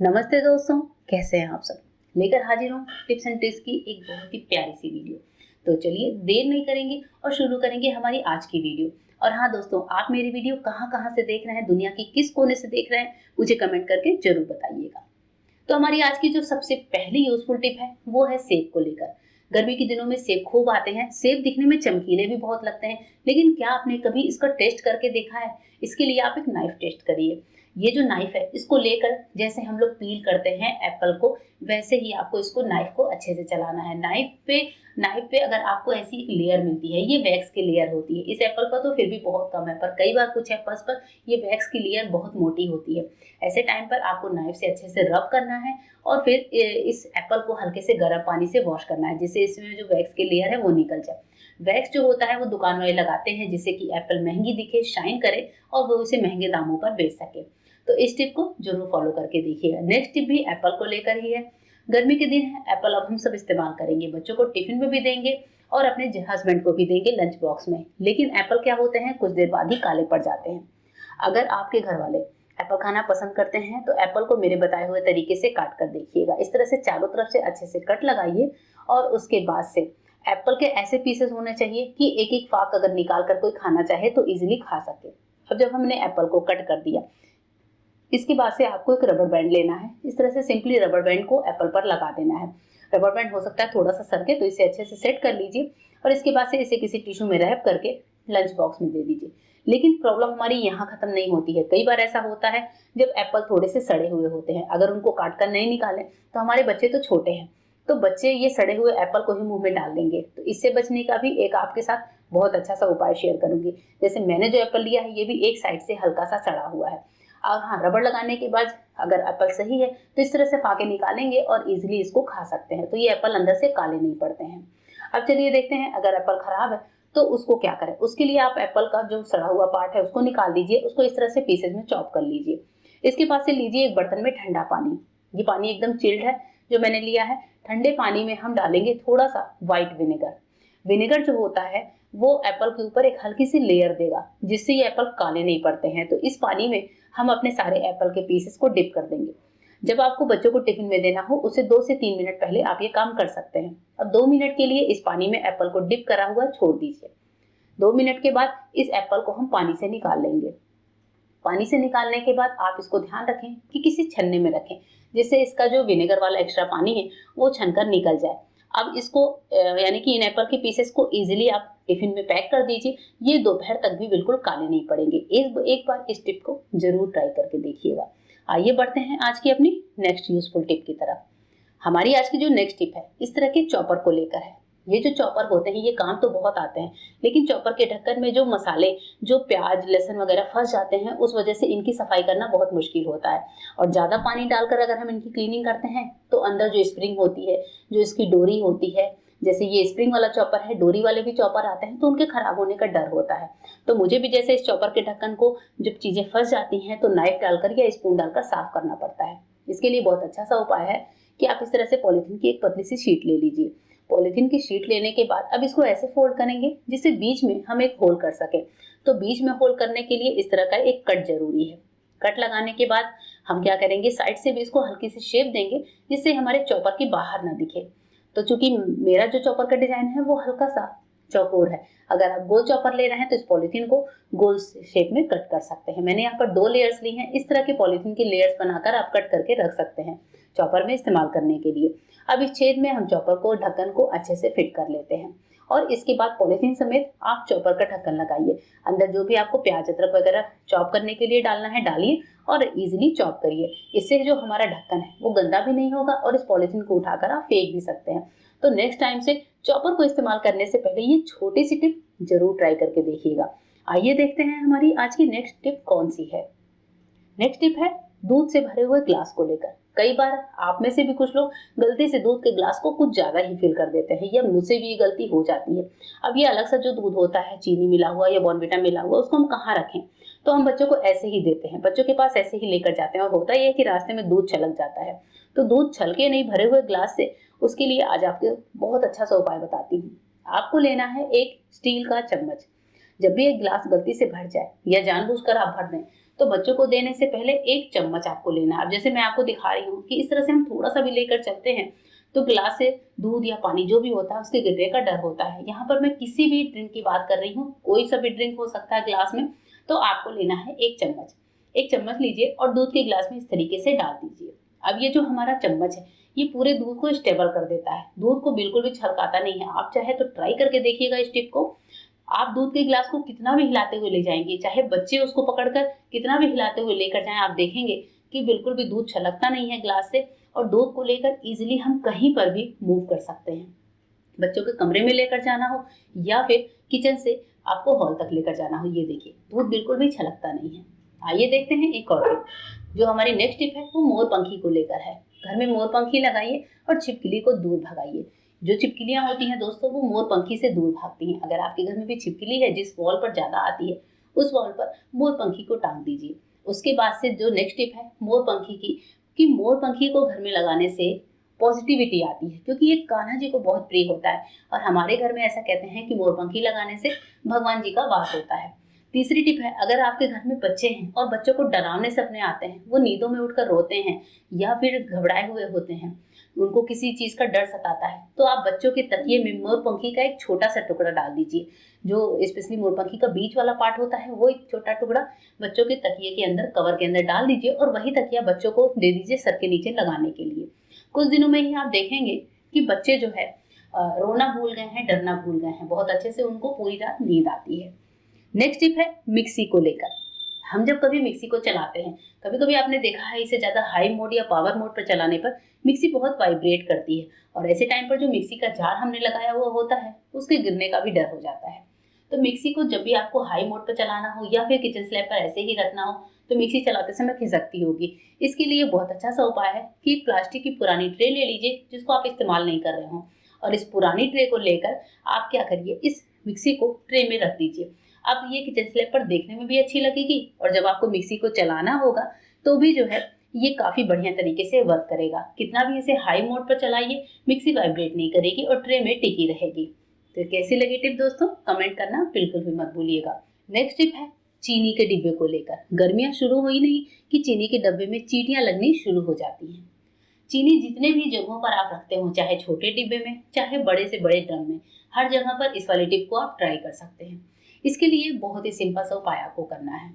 नमस्ते दोस्तों, कैसे हैं आप सब। लेकर हाजिर हूँ टिप्स एंड ट्रिक्स की एक बहुत ही प्यारी सी वीडियो। तो चलिए देर नहीं करेंगे और शुरू करेंगे हमारी आज की वीडियो। और हाँ दोस्तों, आप मेरी वीडियो कहाँ कहाँ से देख रहे हैं, दुनिया की किस कोने से देख रहे हैं, मुझे कमेंट करके जरूर बताइएगा। तो हमारी आज की जो सबसे पहली यूजफुल टिप है वो है सेब को लेकर। गर्मी के दिनों में सेब खूब आते हैं। सेब दिखने में चमकीले भी बहुत लगते हैं, लेकिन क्या आपने कभी इसका टेस्ट करके देखा है? इसके लिए आप एक नाइफ टेस्ट करिए। ये जो नाइफ है इसको लेकर जैसे हम लोग पील करते हैं एप्पल को, वैसे ही आपको इसको नाइफ को अच्छे से चलाना है। नाइफ पे अगर आपको ऐसी एक लेयर मिलती है, ये वैक्स की लेयर होती है। इस एप्पल पर तो फिर भी बहुत कम है, पर कई बार कुछ एप्पल्स पर ये वैक्स की लेयर बहुत मोटी होती है। ऐसे टाइम पर आपको नाइफ से अच्छे से रब करना है और फिर इस एप्पल को हल्के से गर्म पानी से वॉश करना है, जिससे इसमें जो वैक्स की लेयर है वो निकल जाए। वैक्स जो होता है वो दुकान वाले लगाते हैं जिससे कि एप्पल महंगी दिखे, शाइन करे और वो उसे महंगे दामों पर बेच सके। तो इस टिप को जरूर फॉलो करके देखिएगा। नेक्स्ट टिप भी एप्पल को लेकर ही है। गर्मी के दिन है, एप्पल अब हम सब इस्तेमाल करेंगे, बच्चों को टिफिन में भी देंगे और अपने हस्बैंड को भी देंगे लंच बॉक्स में। लेकिन एप्पल क्या होते हैं, कुछ देर बाद ही काले पड़ जाते हैं। अगर आपके घर वाले एप्पल खाना पसंद करते हैं तो एप्पल को मेरे बताए हुए तरीके से काट कर देखिएगा। इस तरह से चारों तरफ से अच्छे से कट लगाइए और उसके बाद से एप्पल के ऐसे पीसेस होने चाहिए कि एक एक फाक अगर निकाल कर कोई खाना चाहे तो इजीली खा सके। अब जब हमने एप्पल को कट कर दिया, इसके बाद से आपको एक रबर बैंड लेना है। इस तरह से सिंपली रबर बैंड को एप्पल पर लगा देना है। रबर बैंड हो सकता है थोड़ा सा सरके, तो इसे अच्छे से सेट कर लीजिए और इसके बाद से इसे किसी टिश्यू में रैप करके लंच बॉक्स में दे दीजिए। लेकिन प्रॉब्लम हमारी यहाँ खत्म नहीं होती है। कई बार ऐसा होता है जब एप्पल थोड़े से सड़े हुए होते हैं, अगर उनको काट कर नहीं निकालें तो हमारे बच्चे तो छोटे हैं, तो बच्चे ये सड़े हुए एप्पल को ही मुंह में डाल देंगे। तो इससे बचने का भी एक आपके साथ बहुत अच्छा सा उपाय शेयर करूंगी। जैसे मैंने जो एप्पल लिया है ये भी एक साइड से हल्का सा सड़ा हुआ है। और हाँ, रबड़ लगाने के बाद अगर एप्पल सही है तो इस तरह से फाके निकालेंगे और इजीली इसको खा सकते हैं। तो ये एप्पल अंदर से काले नहीं पड़ते हैं। अब चलिए देखते हैं अगर एप्पल खराब है तो उसको क्या करें। उसके लिए आप एप्पल का जो सड़ा हुआ पार्ट है उसको निकाल दीजिए, उसको इस तरह से पीसेज में चॉप कर लीजिए। इसके बाद से लीजिए एक बर्तन में ठंडा पानी। ये पानी एकदम चिल्ड है जो मैंने लिया है। ठंडे पानी में हम डालेंगे थोड़ा सा व्हाइट विनेगर। विनेगर जो होता है वो एप्पल के ऊपर एक हल्की सी लेयर देगा, जिससे ये एप्पल काले नहीं पड़ते हैं। तो इस पानी में हम अपने सारे एप्पल के पीसेस को डिप कर देंगे। जब आपको बच्चों को टिफिन में देना हो उससे 2 से 3 मिनट पहले आप ये काम कर सकते हैं। अब 2 मिनट के लिए इस पानी में एप्पल को डिप करा हुआ छोड़ दीजिए। 2 मिनट के बाद इस एप्पल को हम पानी से निकाल लेंगे। पानी से निकालने के बाद आप इसको ध्यान रखें कि किसी छन्ने में रखें, जिससे इसका जो विनेगर वाला एक्स्ट्रा पानी है वो छनकर निकल जाए। अब इसको यानी कि इन एप्पल के पीसेस को इजीली आप टिफिन में पैक कर दीजिए। ये दोपहर तक भी बिल्कुल काले नहीं पड़ेंगे। एक बार इस टिप को जरूर ट्राई करके देखिएगा। आइए बढ़ते हैं आज की अपनी नेक्स्ट यूजफुल टिप की तरफ। हमारी आज की जो नेक्स्ट टिप है इस तरह के चॉपर को लेकर है। ये जो चॉपर होते हैं ये काम तो बहुत आते हैं, लेकिन चॉपर के ढक्कन में जो मसाले, जो प्याज लहसुन वगैरह फंस जाते हैं, उस वजह से इनकी सफाई करना बहुत मुश्किल होता है। और ज्यादा पानी डालकर अगर हम इनकी क्लीनिंग करते हैं तो अंदर जो स्प्रिंग होती है, जो इसकी डोरी होती है, जैसे ये स्प्रिंग वाला चॉपर है, डोरी वाले भी चॉपर आते हैं, तो उनके खराब होने का डर होता है। तो मुझे भी जैसे इस चॉपर के ढक्कन को जब चीजें फंस जाती हैं तो नाइफ डालकर या स्पून डालकर साफ करना पड़ता है। इसके लिए बहुत अच्छा सा उपाय है कि आप इस तरह से पॉलिथीन की एक पतली सी शीट ले लीजिए। पॉलिथीन की शीट लेने के बाद अब इसको ऐसे फोल्ड करेंगे जिससे बीच में हम एक होल कर सके। तो बीच में होल करने के लिए इस तरह का एक कट जरूरी है। कट लगाने के बाद हम क्या करेंगे, साइड से भी इसको हल्की सी शेप देंगे जिससे हमारे चॉपर की बाहर ना दिखे। तो चूंकि मेरा जो चॉपर का डिजाइन है वो हल्का सा चौकोर है, अगर आप गोल चॉपर ले रहे हैं तो इस पॉलिथीन को गोल शेप में कट कर सकते हैं। मैंने यहाँ पर 2 लेयर्स ली हैं। इस तरह के पॉलिथीन की लेयर्स बनाकर आप कट करके रख सकते हैं चॉपर में इस्तेमाल करने के लिए। अब इस छेद में हम चॉपर को, ढक्कन को अच्छे से फिट कर लेते हैं और इसके बाद पॉलिथीन समेत आप चॉपर का ढक्कन लगाइए। अंदर जो भी आपको प्याज अदरक वगैरह चॉप करने के लिए डालना है डालिए और इजीली चॉप करिए। इससे जो हमारा ढक्कन है वो गंदा भी नहीं होगा और इस पॉलिथीन को उठाकर आप फेंक भी सकते हैं। तो नेक्स्ट टाइम से चॉपर को इस्तेमाल करने से पहले ये छोटी सी टिप जरूर ट्राई करके देखिएगा। आइए देखते हैं हमारी आज की नेक्स्ट टिप कौन सी है। नेक्स्ट टिप है दूध से भरे हुए ग्लास को लेकर। कई बार आप में से भी कुछ लोग गलती से दूध के ग्लास को कुछ ज्यादा ही फिल कर देते हैं, या मुझसे भी ये गलती हो जाती है। अब ये अलग सा जो दूध होता है, चीनी मिला हुआ या बॉर्नविटा मिला हुआ, उसको हम कहाँ रखें? तो हम बच्चों को ऐसे ही देते हैं, बच्चों के पास ऐसे ही लेकर जाते हैं और होता यह है कि रास्ते में दूध छलक जाता है। तो दूध छलके नहीं भरे हुए ग्लास से, उसके लिए आज आपको बहुत अच्छा सा उपाय बताती हूँ। आपको लेना है एक स्टील का चम्मच। जब भी एक गिलास गलती से भर जाए या जानबूझकर आप भर दें तो बच्चों को देने से पहले 1 चम्मच आपको लेना है। अब जैसे मैं आपको दिखा रही हूँ कि इस तरह से हम थोड़ा-सा भी लेकर चलते हैं, तो गिलास से दूध या पानी जो भी होता है उसके गिरने का डर होता है। यहाँ पर मैं किसी भी ड्रिंक की बात कर रही हूँ, कोई सा भी ड्रिंक हो सकता है ग्लास में, तो आपको लेना है 1 चम्मच। 1 चम्मच लीजिए और दूध के गिलास में इस तरीके से डाल दीजिए। अब ये जो हमारा चम्मच है, ये पूरे दूध को स्टेबल कर देता है। दूध को बिल्कुल भी छलकाता नहीं है। आप चाहे तो ट्राई करके देखिएगा इस टिप को। आप दूध के गिलास को कितना भी हिलाते हुए ले जाएंगे, चाहे बच्चे उसको पकड़कर कितना भी हिलाते हुए लेकर जाएं, आप देखेंगे कि बिल्कुल भी दूध छलकता नहीं है ग्लास से और दूध को लेकर इजीली हम कहीं पर भी मूव कर सकते हैं। बच्चों के कमरे में लेकर जाना हो या फिर किचन से आपको हॉल तक लेकर जाना हो, ये देखिए दूध बिल्कुल भी छलकता नहीं है। आइए देखते हैं एक और टिप। जो हमारी नेक्स्ट टिप है वो मोरपंखी को लेकर है। घर में मोरपंखी लगाइए और छिपकली को दूर भगाइए। जो छिपकलियां होती हैं दोस्तों, वो मोरपंखी से दूर भागती हैं। अगर आपके घर में भी छिपकली है जिस वॉल पर ज्यादा आती है, उस वॉल पर मोरपंखी को टांग दीजिए। उसके बाद से जो नेक्स्ट टिप है मोरपंखी की, कि मोरपंखी को घर में लगाने से पॉजिटिविटी आती है, क्योंकि ये कान्हा जी को बहुत प्रिय होता है और हमारे घर में ऐसा कहते हैं कि मोरपंखी लगाने से भगवान जी का वास होता है। तीसरी टिप है, अगर आपके घर में बच्चे हैं और बच्चों को डरावने सपने आते हैं, वो नींदों में उठकर रोते हैं या फिर घबराए हुए होते हैं, उनको किसी चीज का डर सताता है, तो आप बच्चों के तकिए में मोरपंखी का एक छोटा सा टुकड़ा डाल दीजिए। जो स्पेशली मोरपंखी का बीच वाला पार्ट होता है, वो एक छोटा टुकड़ा बच्चों के तकिए के अंदर, कवर के अंदर डाल दीजिए और वही तकिया बच्चों को दे दीजिए सर के नीचे लगाने के लिए। कुछ दिनों में ही आप देखेंगे कि बच्चे जो है रोना भूल गए हैं, डरना भूल गए हैं, बहुत अच्छे से उनको पूरी रात नींद आती है। नेक्स्ट टिप है मिक्सी को लेकर। हम जब कभी मिक्सी को चलाते हैं, कभी कभी आपने देखा है इसे ज्यादा हाई मोड या पावर मोड पर चलाने पर मिक्सी बहुत वाइब्रेट करती है और ऐसे टाइम पर जो मिक्सी का जार हमने लगाया हुआ होता है उसके गिरने का भी डर हो जाता है। तो मिक्सी को जब भी आपको हाई मोड पर चलाना हो या फिर किचन स्लैब पर ऐसे ही रखना हो, तो मिक्सी चलाते समय खिसकती होगी। इसके लिए बहुत अच्छा सा उपाय है कि एक प्लास्टिक की पुरानी ट्रे ले लीजिए जिसको आप इस्तेमाल नहीं कर रहे हो, और इस पुरानी ट्रे को लेकर आप क्या करिए, इस मिक्सी को ट्रे में रख दीजिए। अब ये किचन स्लैब पर देखने में भी अच्छी लगेगी और जब आपको मिक्सी को चलाना होगा तो भी जो है ये काफी बढ़िया तरीके से वर्क करेगा। कितना भी इसे हाई मोड पर चलाइए, मिक्सी वाइब्रेट नहीं करेगी और ट्रे में टिकी रहेगी। तो कैसी लगी टिप दोस्तों, कमेंट करना बिल्कुल भी मत भूलिएगा। नेक्स्ट टिप है चीनी के डिब्बे को लेकर। गर्मियां शुरू हुई नहीं कि चीनी के डब्बे में चींटियां लगनी शुरू हो जाती हैं। चीनी जितने भी जगहों पर आप रखते हो, चाहे छोटे डिब्बे में चाहे बड़े से बड़े ड्रम में, हर जगह पर इस वाली टिप को आप ट्राई कर सकते हैं। इसके लिए बहुत ही सिंपल सा उपाय आपको करना है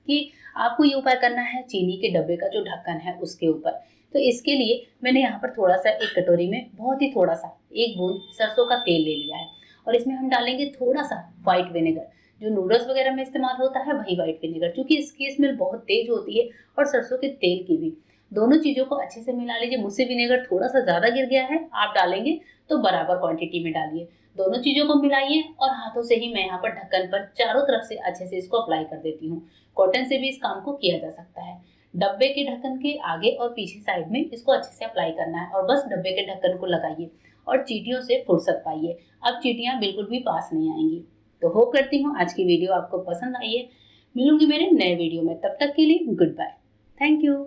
कि आपको ये उपाय करना है चीनी के डब्बे का जो ढक्कन है उसके ऊपर। तो इसके लिए मैंने यहाँ पर थोड़ा सा एक कटोरी में बहुत ही थोड़ा सा 1 बूंद सरसों का तेल ले लिया है और इसमें हम डालेंगे थोड़ा सा व्हाइट विनेगर। जो नूडल्स वगैरह में इस्तेमाल होता है वही व्हाइट विनेगर, क्योंकि इसकी स्मेल बहुत तेज होती है और सरसों के तेल की भी। दोनों चीजों को अच्छे से मिला लीजिए। मुझसे विनेगर थोड़ा सा ज्यादा गिर गया है, आप डालेंगे तो बराबर क्वांटिटी में डालिए। दोनों चीजों को मिलाइए और हाथों से ही मैं यहाँ पर ढक्कन पर चारों तरफ से अच्छे से इसको अप्लाई कर देती हूँ। कॉटन से भी इस काम को किया जा सकता है। डब्बे के ढक्कन के आगे और पीछे साइड में इसको अच्छे से अप्लाई करना है और बस डब्बे के ढक्कन को लगाइए और चींटियों से फुर्सत पाइए। अब चींटियां बिल्कुल भी पास नहीं आएंगी। तो होप करती हूँ आज की वीडियो आपको पसंद आई है। मिलूंगी मेरे नए वीडियो में, तब तक के लिए गुड बाय। Thank you.